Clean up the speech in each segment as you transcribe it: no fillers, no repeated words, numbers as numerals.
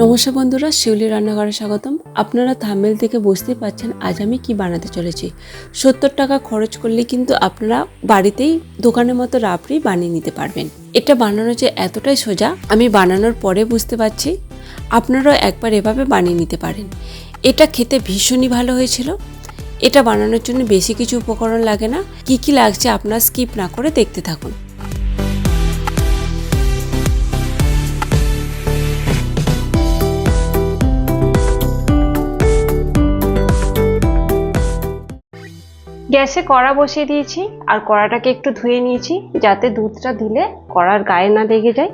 নমস্কার বন্ধুরা, শিউলি রান্নাঘরে স্বাগতম। আপনারা থাম্বনেল থেকে বুঝতেই পাচ্ছেন আজ আমি কি বানাতে চলেছি। 70 টাকা খরচ করলে কিন্তু আপনারা বাড়িতেই দোকানের মতো রাবড়ি বানিয়ে নিতে পারবেন। এটা বানানো যে এতটাই সোজা আমি বানানোর পরে বুঝতে পারছি। আপনারাও একবার এভাবে বানিয়ে নিতে পারেন। এটা খেতে ভীষণই ভালো হয়েছিল। এটা বানানোর জন্য বেশি কিছু উপকরণ লাগে না। কি কি লাগছে আপনারা স্কিপ না করে দেখতে থাকুন। গ্যাসে কড়া বসিয়ে দিয়েছি আর কড়াটাকে একটু ধুয়ে নিয়েছি যাতে দুধটা দিলে কড়ার গায়ে না লেগে যায়।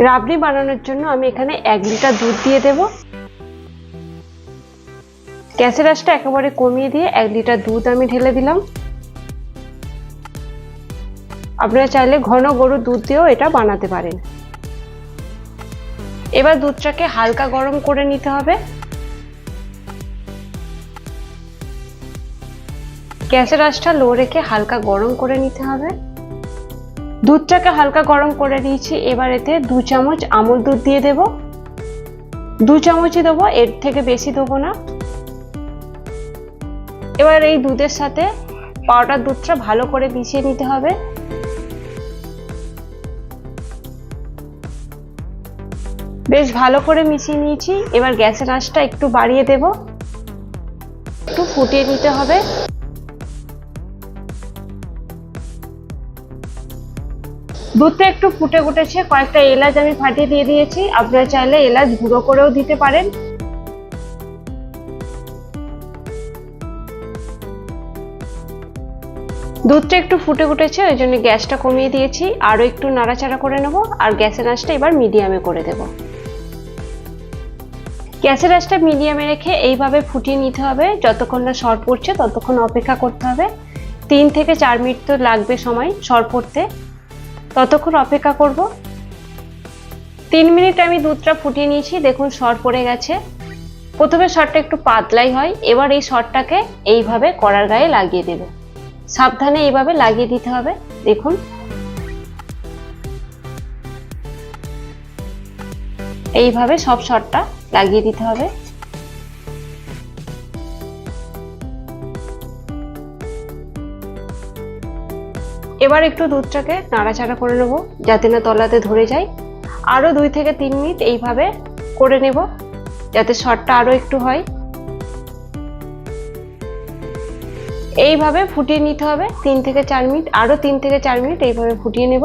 রাবড়ি বানানোর জন্য আমি এখানে 1 লিটার দুধ দিয়ে দেব। গ্যাসের আঁচটা একেবারে কমিয়ে দিয়ে 1 লিটার দুধ আমি ঢেলে দিলাম। আপনারা চাইলে ঘন গরুর দুধ দিয়েও এটা বানাতে পারেন। এবার দুধটাকে হালকা গরম করে নিতে হবে। গ্যাসের আঁচটা লো রেখে হালকা গরম করে নিতে হবে। দুধটাকে হালকা গরম করে নিয়েছি। এবার এতে 2 চামচ আমুল দুধ দিয়ে দেব। 2 চামচই দেবো, এর থেকে বেশি দেবো না। এবার এই দুধের সাথে পাউডার দুধটা ভালো করে মিশিয়ে নিতে হবে। বেশ ভালো করে মিশিয়ে নিয়েছি। এবার গ্যাসের আঁচটা একটু বাড়িয়ে দেব। একটু ফুটিয়ে নিতে হবে। দুধটা একটু ফুটে উঠেছে, কয়েকটা এলাচ আমি ফাটিয়ে দিয়ে দিয়েছি। আপনারা চাইলে এলাচ গুঁড়ো করেও দিতে পারেন। দুধটা একটু ফুটে উঠেছে, ওই জন্য গ্যাসটা কমিয়ে দিয়েছি। আরো একটু নাড়াচাড়া করে নেব আর গ্যাসের আঁচটা এবার মিডিয়ামে করে দেব। গ্যাসের আঁচটা মিডিয়ামে রেখে এইভাবে ফুটিয়ে নিতে হবে। যতক্ষণ না সর পড়ছে ততক্ষণ অপেক্ষা করতে হবে। 3 থেকে 4 মিনিট তো লাগবে সময় সর পড়তে, ততক্ষণ অপেক্ষা করব। 3 মিনিট আমি দুধটা ফুটিয়ে নিয়েছি। দেখুন সর পড়ে গেছে। প্রথমে সরটা একটু পাতলাই হয়। এবার এই সরটাকে এইভাবে কড়ার গায়ে লাগিয়ে দেব। সাবধানে এইভাবে লাগিয়ে দিতে হবে। দেখুন এইভাবে সব সরটা লাগিয়ে দিতে হবে। এবার একটু দুধটাকে নাড়াচাড়া করে নেব যাতে না তলাতে ধরে যায়। আরো 2 থেকে 3 মিনিট এইভাবে করে নেব যাতে সরটা আরো একটু হয়। এইভাবে ফুটিয়ে নিতে হবে 3 থেকে 4 মিনিট। আরো 3 থেকে 4 মিনিট এইভাবে ফুটিয়ে নেব।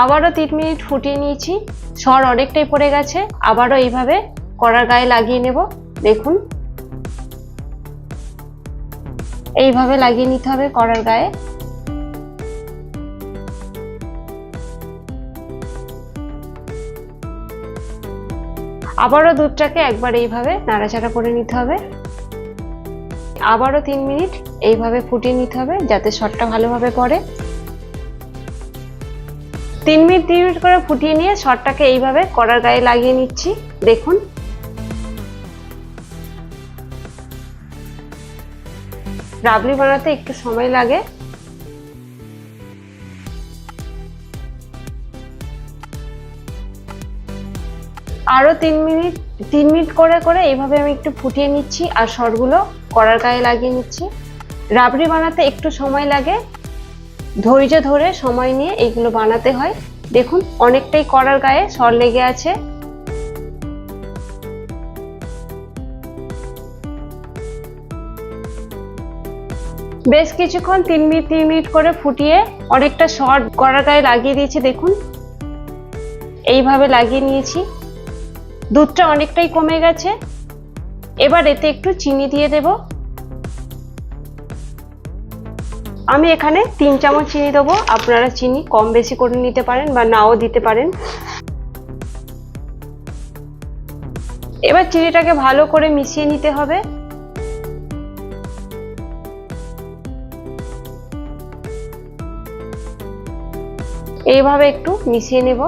আবারও 3 মিনিট ফুটিয়ে নিয়েছি। সর অনেকটাই পড়ে গেছে। আবারও এইভাবে কড়ার গায়ে লাগিয়ে নেব। দেখুন এইভাবে লাগিয়ে নিতে হবে কড়ার গায়ে। আবারও দুধটাকে একবার এইভাবে নাড়াচাড়া করে নিতে হবে। আবারও 3 মিনিট এইভাবে ফুটিয়ে নিতে হবে যাতে সরটা ভালোভাবে পড়ে। 3 মিনিট করে ফুটিয়ে নিয়ে সরটাকে এইভাবে কড়ার গায়ে লাগিয়ে নিচ্ছি। দেখুন রাবড়ি বানাতে একটু সময় লাগে। আরো 3 মিনিট করে করে এইভাবে আমি একটু ফুটিয়ে নিচ্ছি আর সরগুলো কড়ার গায়ে লাগিয়ে নিচ্ছি। রাবড়ি বানাতে একটু সময় লাগে, ধৈর্য ধরে সময় নিয়ে এগুলো বানাতে হয়। দেখুন অনেকটাই কড়ার গায়ে সর লেগে আছে। বেশ কিছুক্ষণ 3 মিনিট করে ফুটিয়ে অনেকটা সর কড়ার গায়ে লাগিয়ে দিয়েছি। দেখুন এইভাবে লাগিয়ে নিয়েছি। দুধটা অনেকটাই কমে গেছে। এবার এতে একটু চিনি দিয়ে দেব। আমি এখানে 3 চামচ চিনি দেবো। আপনারা চিনি কম বেশি করে নিতে পারেন বা নাও দিতে পারেন। এবার চিনিটাকে ভালো করে মিশিয়ে নিতে হবে। এইভাবে একটু মিশিয়ে নেব।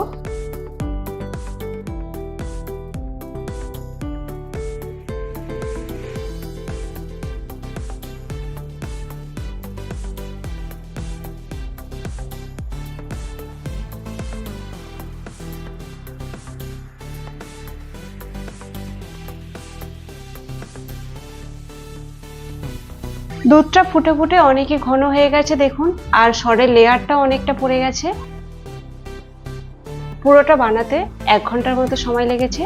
দুধটা ফুটে ফুটে অনেকই ঘন হয়ে গেছে দেখুন, আর সরের লেয়ারটাও অনেকটা পড়ে গেছে। পুরোটা বানাতে 1 ঘন্টার মতো সময় লেগেছে।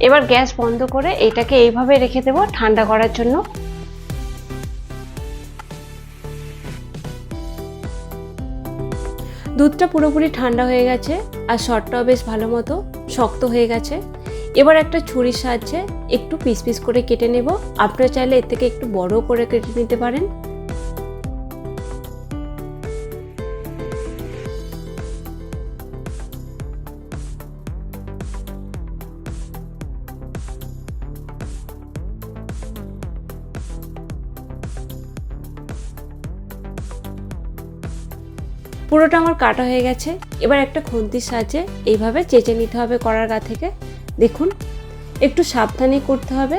এবার গ্যাস বন্ধ করে এটাকে এইভাবে রেখে দেবো ঠান্ডা করার জন্য। দুধটা পুরোপুরি ঠান্ডা হয়ে গেছে আর সরটাও বেশ ভালো মতো শক্ত হয়ে গেছে। এবার একটা ছুরির সাহায্যে একটু পিস পিস করে কেটে নেব। আপনারা চাইলে এর থেকে একটু বড় করে কেটে নিতে পারেন। পুরোটা আমার কাটা হয়ে গেছে। এবার একটা খুন্তির সাহায্যে এইভাবে চেঁচে নিতে হবে কড়ার গা থেকে। দেখুন, একটু সাবধানে করতে হবে।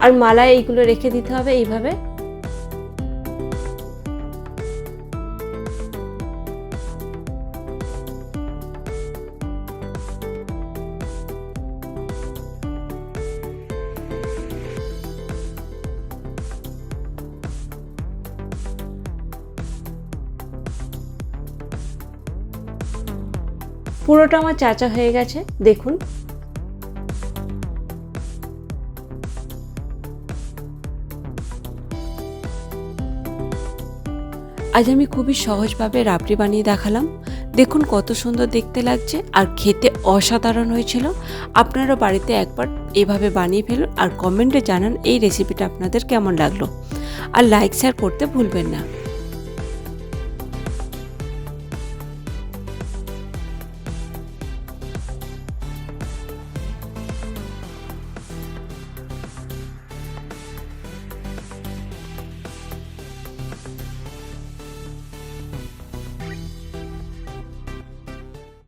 আর মালায় এইগুলো রেখে দিতে হবে এইভাবে। পুরোটা আমার চাচা হয়ে গেছে দেখুন। আজ আমি খুবই সহজভাবে রাবড়ি বানিয়ে দেখালাম। দেখুন কত সুন্দর দেখতে লাগছে আর খেতে অসাধারণ হয়েছিল। আপনারা বাড়িতে একবার এভাবে বানিয়ে ফেলুন আর কমেন্টে জানান এই রেসিপিটা আপনাদের কেমন লাগলো। আর লাইক শেয়ার করতে ভুলবেন না।